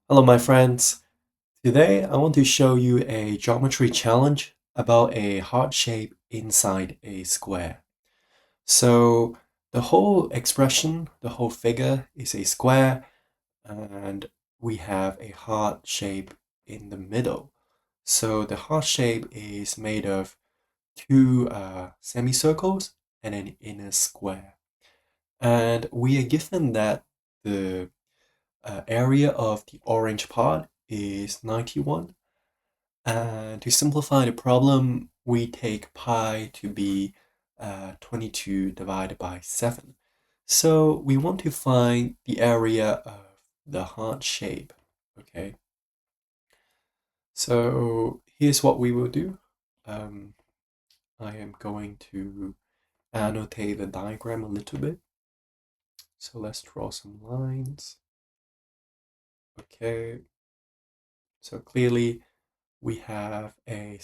Hello, my friends. Today, I want to show you a geometry challenge about a heart shape inside a square. So, the whole expression, the whole figure is a square, and we have a heart shape in the middle. So, the heart shape is made of two semicircles and an inner square. And we are given that the area of the orange part is 91. And to simplify the problem, we take pi to be 22 divided by 7. So we want to find the area of the heart shape, okay? So here's what we will do. Um, I am going to annotate the diagram a little bit. So let's draw some lines. Okay, so clearly we have a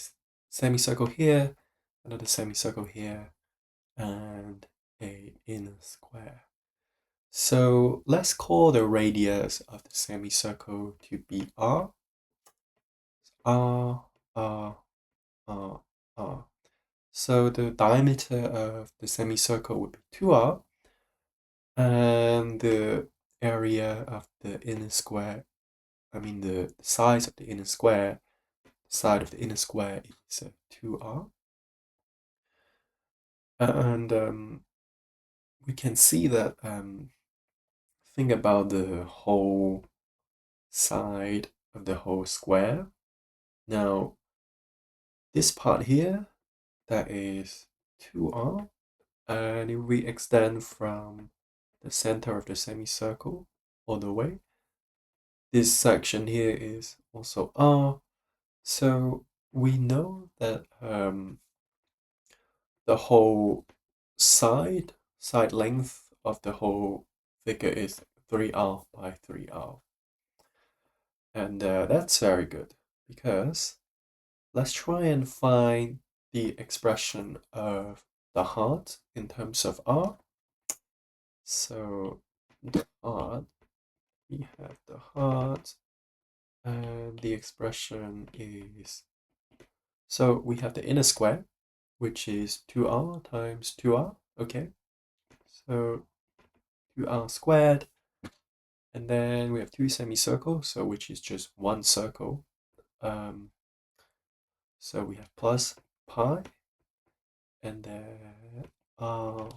semicircle here, another semicircle here, and a inner square. So let's call the radius of the semicircle to be r. r, r, r, r. So the diameter of the semicircle would be 2r, and the area of the inner square, the size of the inner square, side of the inner square is 2r. And we can see that, think about the whole side of the whole square. Now, this part here, that is 2r, and if we extend from the center of the semicircle all the way, this section here is also r. So we know that the whole side length of the whole figure is 3r by 3r. And that's very good, because let's try and find the expression of the heart in terms of r. So the heart, we have the heart, and the expression is, so we have the inner square, which is 2r times 2r, okay? So 2r squared, and then we have two semicircles, so which is just one circle. So we have plus pi, and then r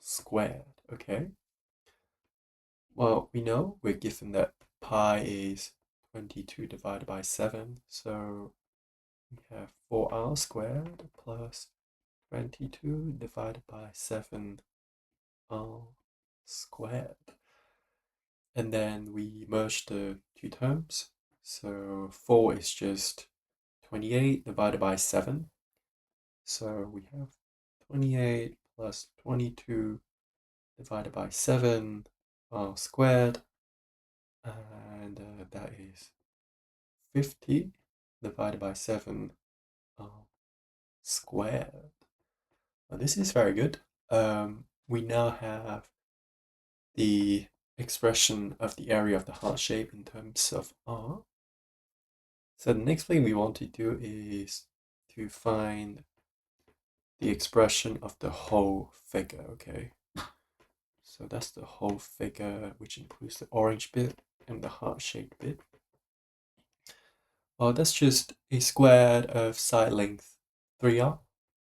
squared, okay? Well, we know we're given that pi is 22 divided by 7, so we have 4r squared plus 22 divided by 7r squared. And then we merge the two terms, so 4 is just 28 divided by 7, so we have 28 plus 22 divided by 7 r squared, and that is 50 divided by 7 squared. Now this is very good. We now have the expression of the area of the heart shape in terms of r. So the next thing we want to do is to find the expression of the whole figure, okay? So that's the whole figure, which includes the orange bit and the heart-shaped bit. Well, that's just a square of side length 3r.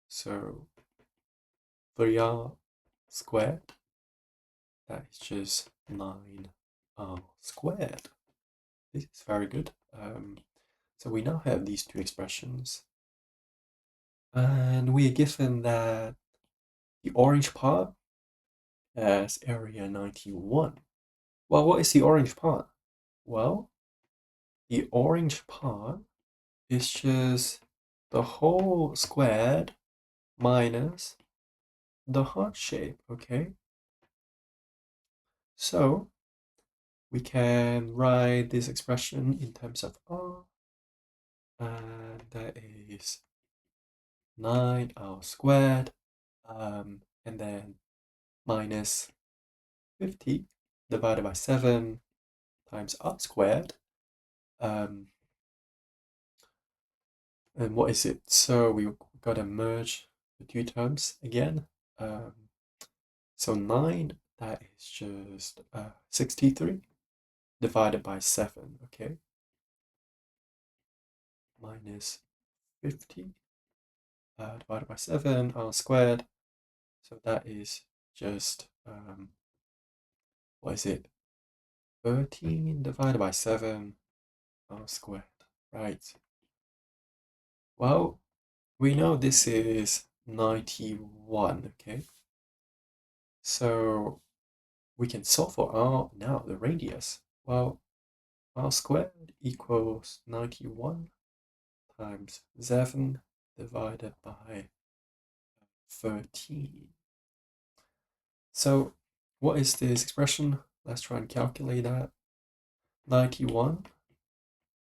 So 3r squared, that is just 9r squared. This is very good. So we now have these two expressions. And we are given that the orange part has area 91. Well, what is the orange part? Well, the orange part is just the whole squared minus the heart shape, okay? So we can write this expression in terms of r, and that is 9r squared, and then minus 50 divided by 7 times r squared. And what is it? So we gotta merge the two terms again. So 9, that is just 63 divided by 7, okay? Minus 50 divided by 7 r squared. So that is just, what is it? 13 divided by 7 r squared, right? Well, we know this is 91, okay? So we can solve for r now, the radius. Well, r squared equals 91 times 7 divided by 13. So what is this expression? Let's try and calculate that. 91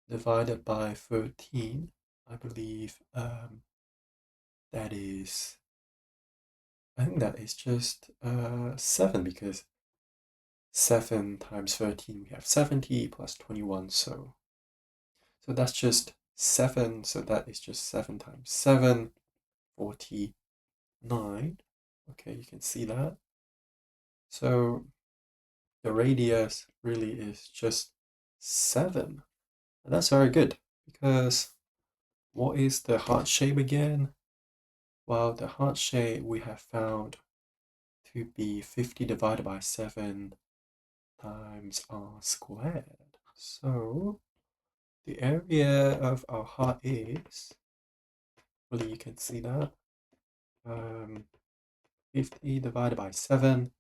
divided by 13, I believe that is, I think that is just 7, because 7 times 13, we have 70 plus 21, so that's just 7, so that is just 7 times 7, 49. Okay, you can see that. So the radius really is just 7. And that's very good, because what is the heart shape again? Well, the heart shape we have found to be 50 divided by 7 times r squared. So the area of our heart is, well, you can see that, 50 divided by 7,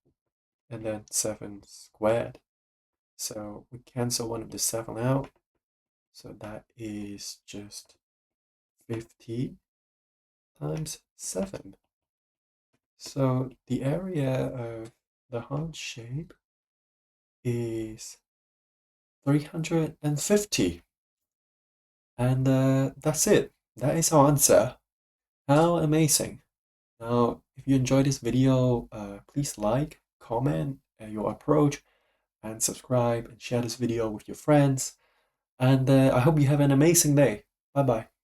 and then 7 squared. So we cancel one of the 7 out. So that is just 50 times 7. So the area of the heart shape is 350. And that's it. That is our answer. How amazing. Now, if you enjoyed this video, please like, comment your approach, and subscribe and share this video with your friends. And I hope you have an amazing day. Bye bye.